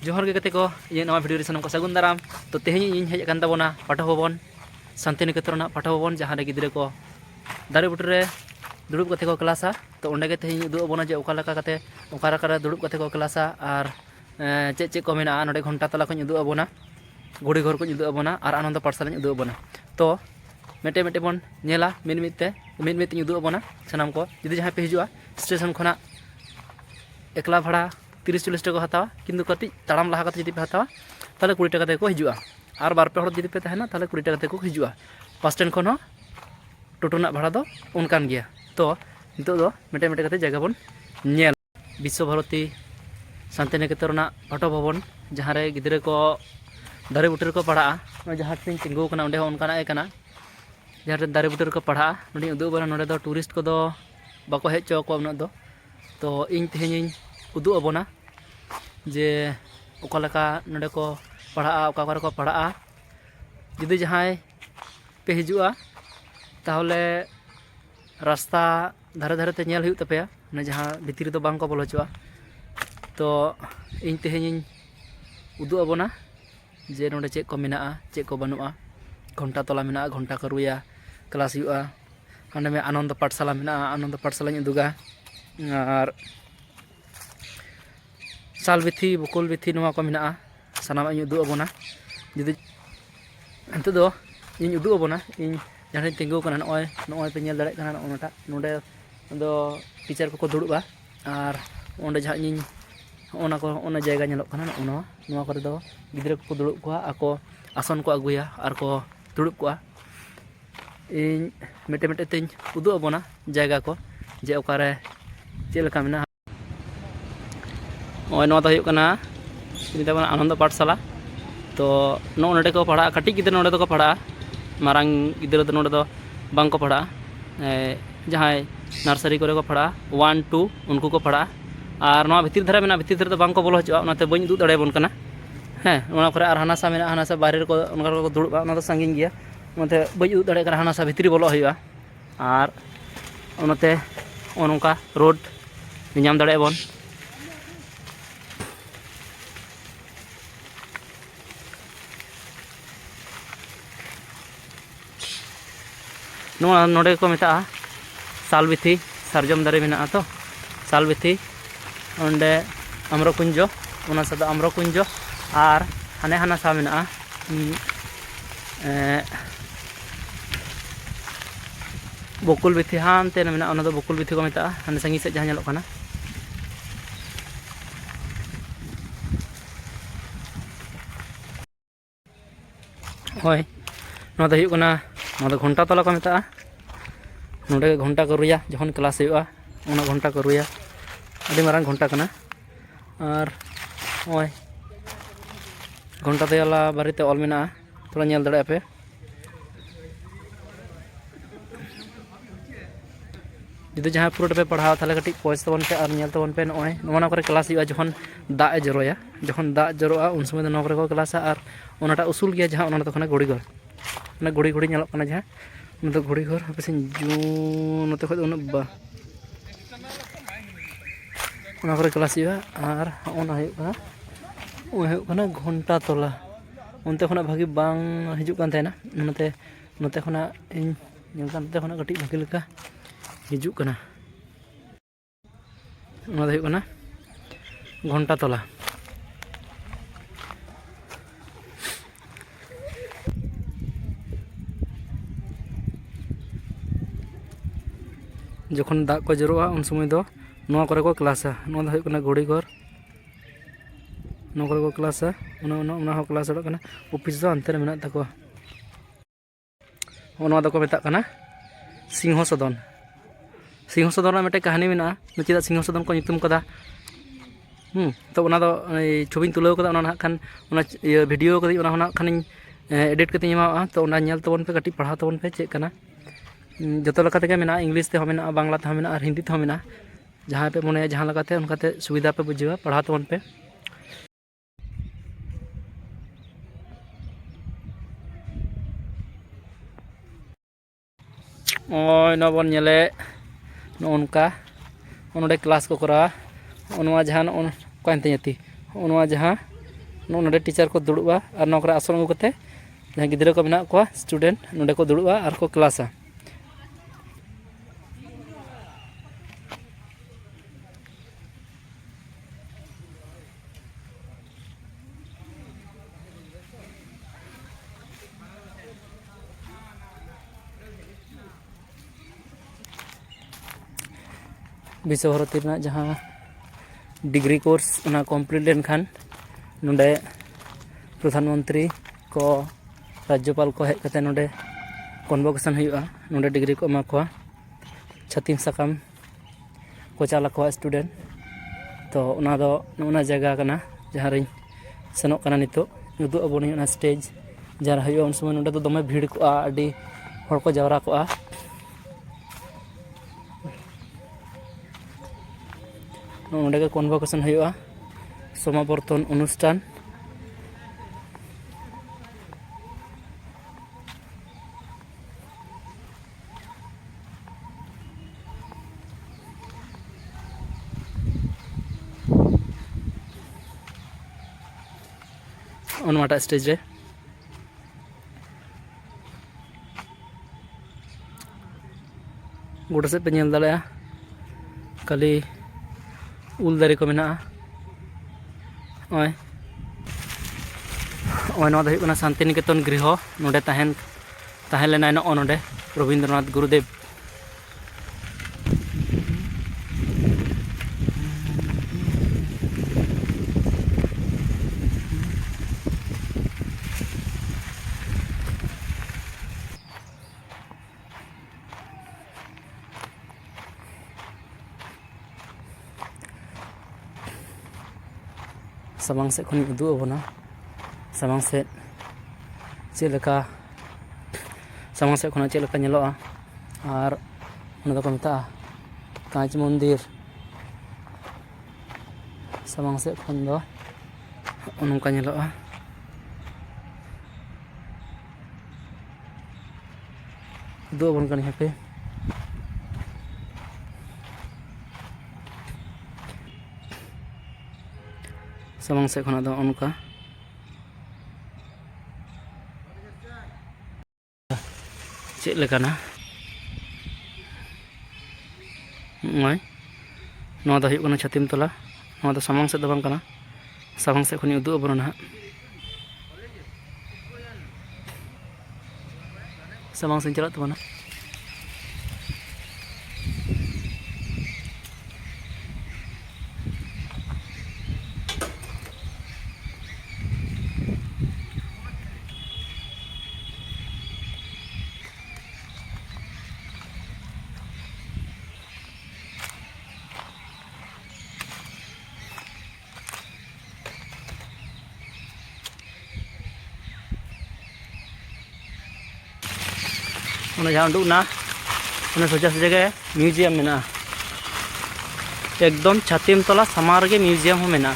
जोहर गे को ये नवा भिडियो सामान को सगुन दाराम तो तेहनी इन हेज आकान ताबोना पाठक भवन शांतिनिकेतन पाठक भवन जहाँ रे गिद्रे को दारे बुटे रे दुड़ुब कते को क्लासा तो ओंडे गे तेहनी उदुग आबोना जे ओका लेका कते ओका लेका दुड़ुब कते को क्लासा और चे चे को मेना नोडे घंटा तला को उदुग आबोना गुड़ी घर को उदुग आबोना और आनंद पाठशाला उदुग आबोना तो मेटे मेटे बन नेला मिन मिते उदुग आबोना सानाम को जुदी जहाँ पे हिजुआ स्टेशन खना एकला भाड़ा 30-40 टाका हतावा किंतु कटी ताड़ाम लहा कते जुदी पे हतावा ताले 20 टाका को हिजुआ और बार पे हड़ जुदी पे तहना ताले 20 टाका को हिजुआ बस स्टैंड खन टोटो ना भाड़ा दो उनकान गया तो नितो दो मेटे मेटे कते जगह बन नेल विश्व भारती शांतिनिकेतन पाठक भवन जहाँ रे गिद्रे को दारे बुटे को पढ़ा जहाँ तीन तिंगू कना ओंडे उनकाना एकना जहाँ रे दारे बुटे को पढ़ा नोडी उदुग बना नोडे दो टूरिस्ट को दो बाको हेज चो को उना दो तो इन तेहनी उदुग आबोना जे ओका लेका नोडे को पढ़ा ओका को पढ़ा जुदी जहाँ पे हिजुआ ताहले रास्ता धारे धारे ते नेल हुई तपेया ने जहाँ भितरी दो बांग को बोलो चुआ तो इन तेहनी उदुग आबोना जे नोडे चेक को मेना चेक को बनुआ घंटा तला मेना घंटा को रुया क्लास हुआ हांडे में आनंद पाठशाला मेना आनंद पाठशाला उदुगा और सालबिथी बुकुल बिथी नवा को मेना सानाम उदुग आबोना जुदी अंत दो इन उदुग आबोना इन जहाँ तिंगू कना नय पे नेल दाड़े कना नोटा नोडे दो टीचर को दुड़ुबा और ओंडे जहाँ इन ओना को ओना जायगा नेलोग कना नवा करे दो गिद्रे को दुड़ुब कोआ आको आसन को अगुया और को दुड़ुब कोआ इन मेटे मेटे तेज उदुग आबोना जायगा को जे ओकारे चेलका मेना ओय नवा तो हुयुग कना आनंद पाठशाला तो नोडे को पढ़ा कटी गिद्रे नोडे को पढ़ा मारांग गिद्रे नोडे दो बांग को पढ़ा जहाँ नर्सरी को पढ़ा 1-2 उनको को पढ़ा और नवा भितर धारे मेना भितर धारे तो बांग को बोलो हचुआ ओनाते बई उदुग दाड़े बोन कना हैं ओना करे और हानासा मेना हानासा बाहरे को उनका को दुड़ुबा ओना तो सांगिन गया ओनाते बई उदुग दाड़े कना हानासा भितरी बोलो हुयुआ और ओनाते ओनका रोड नियाम दाड़े बोन नोडे को मेता सालबिथी सारजम दारे मेना तो सालबिथी ओंडे अम्रकुंजो ओना सदा अम्रकुंजो और हाने हानासा मेना बकुल बिथी हानते मेना ओना दो बकुल बिथी को मेता हाने संगी से जहाँ नेलोग कना होय नोडे दो हुयुग कना नोडे घंटा तला को मेता नोडे घंटा को रुया जखन क्लास हुआ ओना घंटा को रुया अभी मारांग घंटा कना और ओय घंटा तला बारीते ऑल मेना थोड़ा नेल दाड़े पे जुदी जहाँ पूरा पे पढ़ाओ ताले कटी पॉइस तबन पे और नेल तबन पे नोय नोना करे क्लास हुआ जखन दाग जरोया जखन दाग जरोआ उन समय नोना करे को क्लासा और ओनाटा उसूल गया जहाँ ओना तखना गुड़ी घर ना गुड़ी गुड़ी नेलोग कना जहाँ तो घड़ी घर पे जू नोते खो उन क्लास और घंटा तला उनते खना भागी बांग हिजुग कान तहना नोते नोते खना इन नोते खना कटी भागी लेका हिजुग कना ओना दो हुयुग कना घंटा तला जखन दाग को जरोआ उन समय दो नवा करे को क्लासा नवा हुयुग कना घड़ी घर नवा करे को क्लासा ओना हो क्लास कना ऑफिस दो अंते रे मेना तको ओना दो को मेता कना सिंह सदन मेटे कहानी मेना चेदा सिंह सदन को नितुम कदा तो ओना दो छबिन तुलाव कदा ओना खान ओना वीडियो कदी ओना होना खान एडिट कते एमावा तो ओना नेल तबन पे कटी पढ़ा तबन पे चेक कना जो लेके मेना इंग्लिश ते मेना बांग्ला ते मेना और हिंदी ते मेना जहाँ पे मने जहाँ लगाते उनकाते सुविधा पे बुझेगा पढ़ा तबन पे ओय नबन नेले नोनका नोडे क्लास को करा जहाँ कौन जहाँ नोडे टीचर को दुड़ुबा और नोकरे आसन अगू कते जहाँ गिद्रा को मेना को स्टूडेंट नोडे को दुड़ुबा और को क्लासा विश्व भारती जहाँ डिग्री कोर्स कमप्लीट लेनखान नोडे प्रधानमंत्री को राज्यपाल को हेज कते नोडे कन्वोकेशन हुआ नोडे डिग्री को एमा कोआ छातीम साकाम को चाला को स्टूडेंट तो ओना दो नोना जगह कना जहाँ रिन सेनोक कना नितो उदु अबोनी ओना स्टेज जहाँ हुआ उन समय नोडे तो दमे भीड़ को आडी हर को जावरा को नोडे के कन्वोकेशन हुआ समावर्तन अनुष्ठान ओनमाटा स्टेज रे गोटा से पे नेल दाड़ेया खाली उल दारे को मेना ओय ओय नोदा हुई शांति निकेतन गृह नोडे ताहें लेना नोडे रवींद्रनाथ गुरुदेव सामांग से खन उदू अबोना सामांग से चेलका सामांग से खना चेलका नेलोआ और उन को मेता कांच मंदिर सामांग से खन दो उनका नेलोआ उदू अबोन कनी हेपे सामांग से खना दो उनका चेक लेकाना नय नोआ दो हुयुग कना छातीम तला नोआ दो सामांग से दो बांग कना सामांग से खनि उदु अबोना ना सामांग से चला तबना जहाँ उडूना सोचा से जगह म्यूजियम मेना एकदम छातीम तला सामार के म्यूजियम हो मेना।